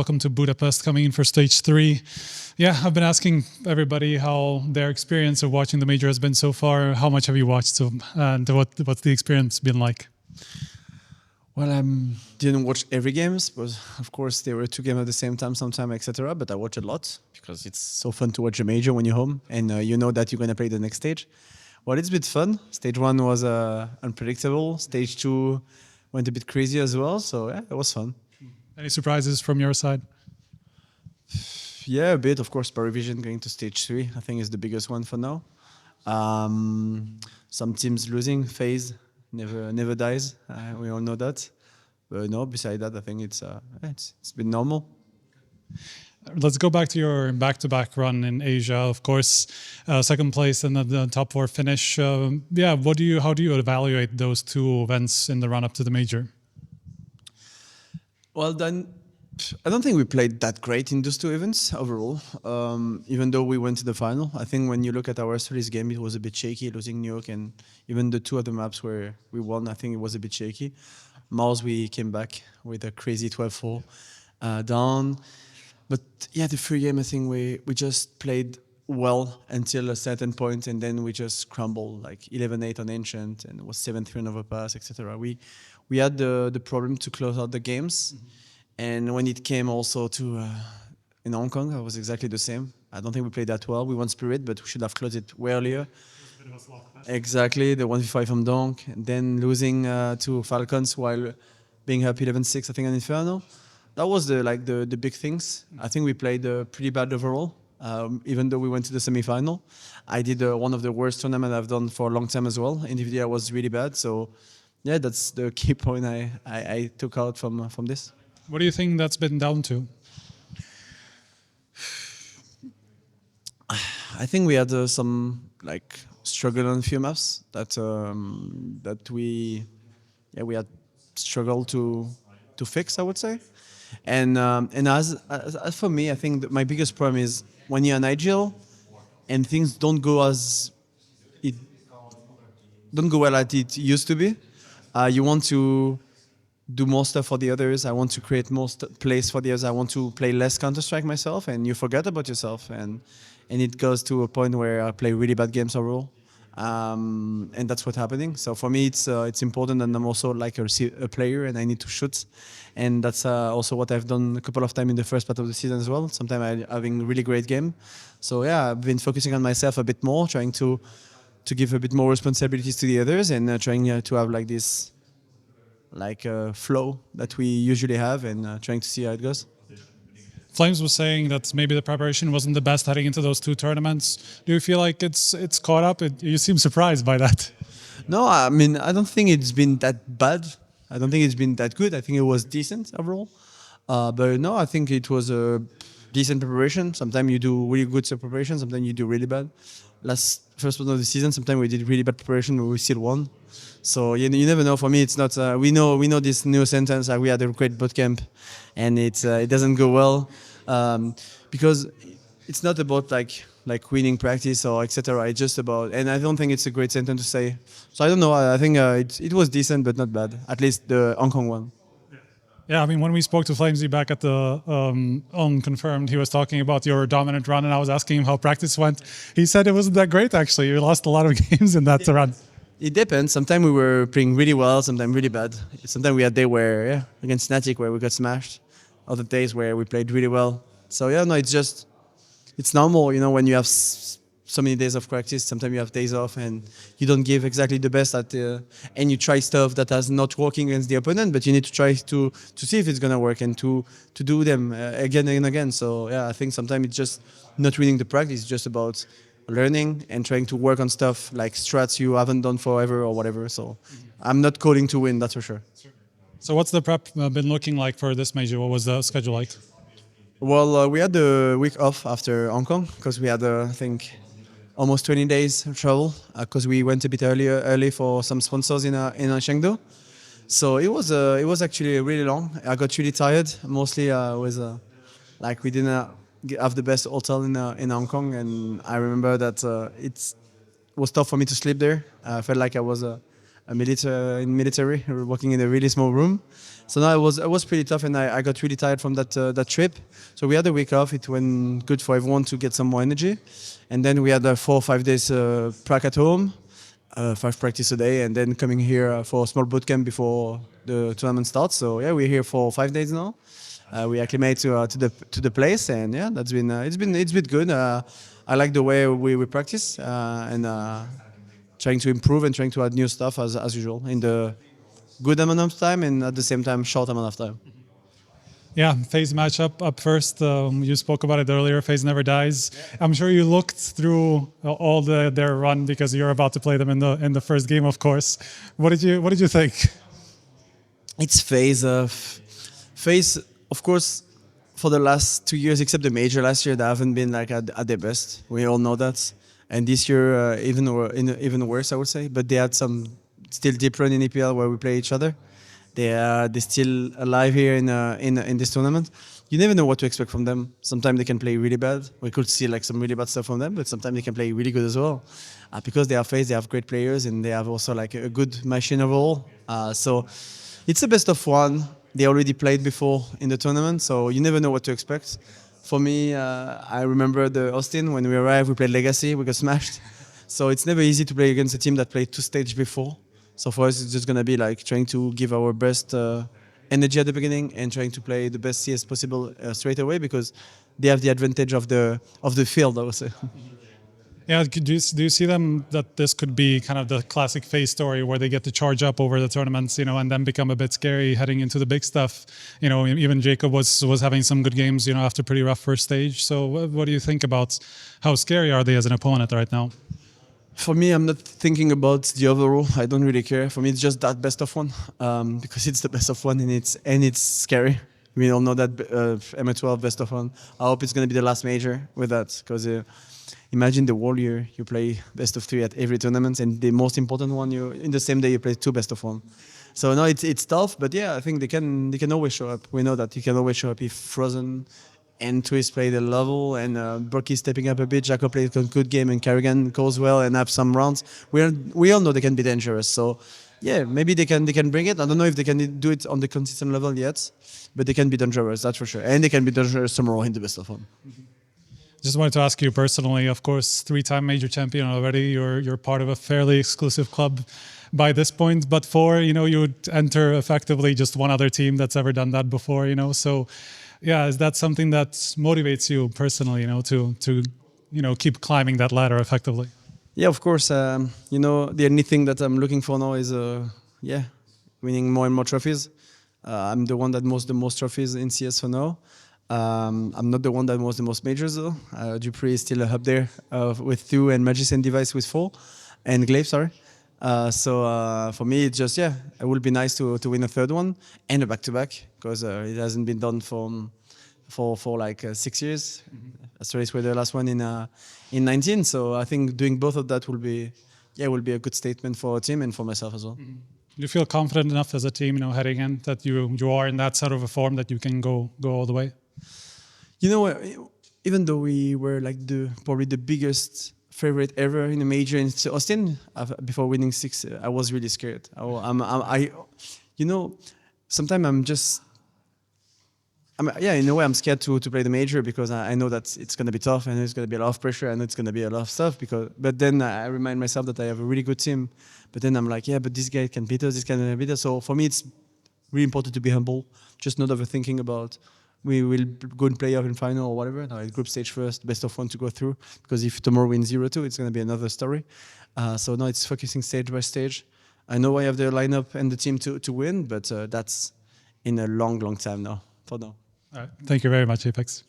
Welcome to Budapest, coming in for stage 3. Yeah, I've been asking everybody how their experience of watching the major has been so far. How much have you watched, and what's the experience been like? Well, I didn't watch every games, but of course there were two games at the same time, sometime, etc. But I watch a lot because it's so fun to watch a major when you're home and you know that you're gonna play the next stage. Well, it's a bit fun. Stage 1 was unpredictable. Stage 2 went a bit crazy as well. So yeah, it was fun. Any surprises from your side? Yeah, a bit. Of course, Parivision going to stage 3, I think is the biggest one for now. Some teams losing. FaZe never dies. We all know that. But no, beside that, I think it's been normal. Let's go back to your back-to-back run in Asia. Of course, second place and the top 4 finish. Yeah, how do you evaluate those two events in the run-up to the major? Well, then, I don't think we played that great in those two events overall, even though we went to the final. I think when you look at our series game, it was a bit shaky, losing New York, and even the two other maps where we won, I think it was a bit shaky. Mars, we came back with a crazy 12-4 down. But yeah, the free game, I think we just played well until a certain point, and then we just crumbled, like 11-8 on Ancient, and it was 7-3 on Overpass, etc. We had the problem to close out the games, and when it came also to in Hong Kong, it was exactly the same. I don't think we played that well. We won Spirit, but we should have closed it way earlier. Exactly, the 1v5 from Donk, and then losing to Falcons while being up 11-6, I think, on Inferno. That was the big things. I think we played pretty bad overall, even though we went to the semi-final. I did one of the worst tournaments I've done for a long time as well. Individually, I was really bad. So, yeah, that's the key point I took out from this. What do you think that's been down to? I think we had some struggle on a few maps that we had struggled to fix, I would say. And as for me, I think that my biggest problem is when you're an IGL and things don't go well as it used to be. You want to do more stuff for the others. I want to create more plays for the others. I want to play less Counter-Strike myself, and you forget about yourself. And it goes to a point where I play really bad games overall. And that's what's happening. So for me, it's important, and I'm also like a player, and I need to shoot. And that's also what I've done a couple of times in the first part of the season as well. Sometimes I'm having a really great game. So yeah, I've been focusing on myself a bit more, trying to give a bit more responsibilities to the others, and trying to have this flow that we usually have, and trying to see how it goes. Flames was saying that maybe the preparation wasn't the best heading into those two tournaments. Do you feel like it's caught up? You seem surprised by that. No, I mean, I don't think it's been that bad. I don't think it's been that good. I think it was decent overall. But no, I think it was a decent preparation. Sometimes you do really good preparation, sometimes you do really bad. First one of the season, sometimes we did really bad preparation, but we still won. So you never know. For me, it's not. We know this new sentence. We had a great bootcamp, and it doesn't go well because it's not about like winning practice or etc. It's just about, and I don't think it's a great sentence to say. So I don't know. I think it was decent, but not bad. At least the Hong Kong one. Yeah, I mean, when we spoke to Flamesy back at the Unconfirmed, he was talking about your dominant run, and I was asking him how practice went. He said it wasn't that great, actually. You lost a lot of games in that run. It depends. Sometimes we were playing really well, sometimes really bad. Sometimes we had day where, against Fnatic, where we got smashed. Other days where we played really well. So yeah, no, it's normal, when you have so many days of practice, sometimes you have days off and you don't give exactly the best and you try stuff that has not working against the opponent, but you need to try to see if it's gonna work and to do them again and again. So yeah, I think sometimes it's just not winning the practice, it's just about learning and trying to work on stuff like strats you haven't done forever or whatever. So I'm not calling to win, that's for sure. So what's the prep been looking like for this major? What was the schedule like? Well, we had the week off after Hong Kong because we had, I think, almost 20 days of travel because we went a bit early for some sponsors in Chengdu. So it was actually really long. I got really tired. Mostly we didn't have the best hotel in Hong Kong, and I remember that it was tough for me to sleep there. I felt like I was in military, working in a really small room. So now it was pretty tough, and I got really tired from that trip. So we had a week off. It went good for everyone to get some more energy, and then we had 4 or 5 days prac at home, 5 practice a day, and then coming here for a small boot camp before the tournament starts. So yeah, we're here for 5 days now. We acclimate to the place, and yeah, that's been it's been good. I like the way we practice and trying to improve and trying to add new stuff as usual in the good amount of time and at the same time short amount of time. Yeah, FaZe matchup up first. You spoke about it earlier. FaZe never dies. I'm sure you looked through all their run because you're about to play them in the first game, of course. What did you think? It's FaZe. FaZe, of course, for the last 2 years, except the major last year, they haven't been like at their best. We all know that. And this year, even worse, I would say. But they had some still deep run in EPL where we play each other. They're still alive here in this tournament. You never know what to expect from them. Sometimes they can play really bad. We could see like some really bad stuff from them, but sometimes they can play really good as well. Because they are FaZe, they have great players, and they have also like a good machine overall. So it's a best of one. They already played before in the tournament, so you never know what to expect. For me, I remember the Austin when we arrived. We played Legacy. We got smashed. So it's never easy to play against a team that played 2 stages before. So for us, it's just gonna be like trying to give our best energy at the beginning and trying to play the best CS possible straight away because they have the advantage of the field, I would say. Yeah, do you see them that this could be kind of the classic FaZe story where they get to charge up over the tournaments, and then become a bit scary heading into the big stuff? Even Jacob was having some good games, after pretty rough first stage. So what do you think about how scary are they as an opponent right now? For me, I'm not thinking about the overall. I don't really care. For me, it's just that best of one because it's the best of one and it's scary. We all know that M12 best of one. I hope it's going to be the last major with that because imagine the whole year you play best of 3 at every tournament and the most important one in the same day you play 2 best of 1. So no, it's tough, but yeah, I think they can always show up. We know that you can always show up if Frozen and Twist play the level and Berkey stepping up a bit. Jacob played a good game and Carrigan goes well and have some rounds. We all know they can be dangerous. So yeah, maybe they can bring it. I don't know if they can do it on the consistent level yet, but they can be dangerous, that's for sure. And they can be dangerous tomorrow in the best of 1. Just wanted to ask you personally, of course, 3-time major champion already. You're part of a fairly exclusive club by this point. But you would enter effectively just one other team that's ever done that before. So yeah, is that something that motivates you personally? To keep climbing that ladder effectively. Yeah, of course. The only thing that I'm looking for now is winning more and more trophies. I'm the one that most the most trophies in CS for now. I'm not the one that was the most majors though. Dupree is still up there with 2 and Magician Device with 4 and Glaive, sorry. So for me, it's just, it would be nice to win a 3rd one and a back-to-back because it hasn't been done for like 6 years. Astralis were the last one in 19. So I think doing both of that will be a good statement for our team and for myself as well. Do you feel confident enough as a team, heading in that you are in that sort of a form that you can go all the way? Even though we were like probably the biggest favorite ever in a major in Austin before winning 6, I was really scared. Sometimes in a way I'm scared to play the major because I know that it's going to be tough and there's going to be a lot of pressure and it's going to be a lot of stuff. But then I remind myself that I have a really good team. But then I'm like, but this guy can beat us, this guy can beat us. So for me, it's really important to be humble, just not overthinking about we will go and play off in final or whatever. No, it's group stage first, best of 1 to go through. Because if tomorrow we win 0-2, it's going to be another story. So now it's focusing stage by stage. I know I have the lineup and the team to win, but that's in a long, long time now. For now. All right. Thank you very much, apEX.